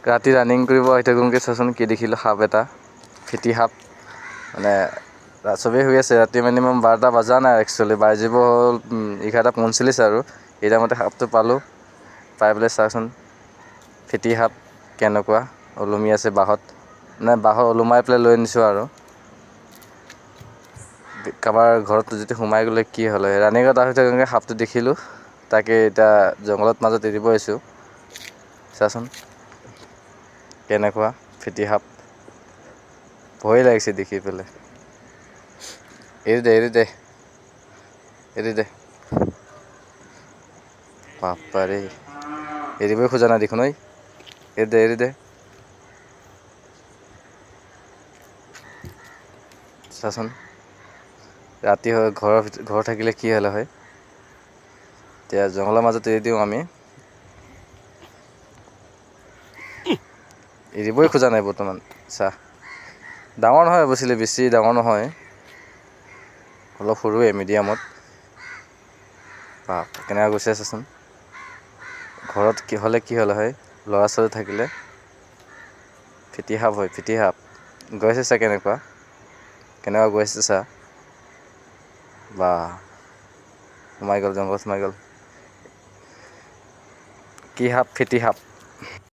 ৰাতি ৰানিং কৰিব আহি থাকোঁতে চাচোন কি দেখিলোঁ, সাপ এটা, ফেটি সাপ। মানে চবেই শুই আছে, ৰাতি মিনিমাম 12টা বজা নাই একচুৱেলি, বাজিব হ'ল 11:45 আৰু এই টাইমতে সাপটো পালোঁ। পাই পেলাই চাচোন ফেটি সাপ কেনেকুৱা ওলমি আছে বাঁহত, বাঁহত ওলোমাই পেলাই লৈ আনিছোঁ আৰু। কাৰোবাৰ ঘৰত যদি সোমাই গ'লে কি হ'ল হয়। ৰানিঙত আহি থাকোঁতে সাপটো দেখিলোঁ, তাকে এতিয়া জংঘলত মাজত এৰিব আহিছোঁ। চাচোন কেনেকুৱা ফেটি সাপ, ভয় লাগিছে দেখি পেলাই। এৰি দে এৰি দে এৰি দে, বাপ্পাৰে এৰিবই খোজা নাই দেখোন। ঐ এৰি দে এৰি দে, চাচোন ৰাতি হয়, ঘৰ থাকিলে কি হ'লে হয়। এতিয়া জংঘলৰ মাজত এৰি দিওঁ আমি, এৰিবই খোজা নাই বৰ্তমান। চা ডাঙৰ নহয় অৱশ্যে, বেছি ডাঙৰ নহয়, অলপ সৰুৱে মিডিয়ামত। কেনেকুৱা গৈছে চাচোন। ঘৰত কি হ'লে হয়, ল'ৰা ছোৱালী থাকিলে। ফেটি সাপ হয়, ফেটি সাপ গৈ আছে চা, কেনেকুৱা গৈ আছে চা, বা সোমাই গ'ল জংঘলত সোমাই গ'ল। কি সাপ? ফেটি সাপ।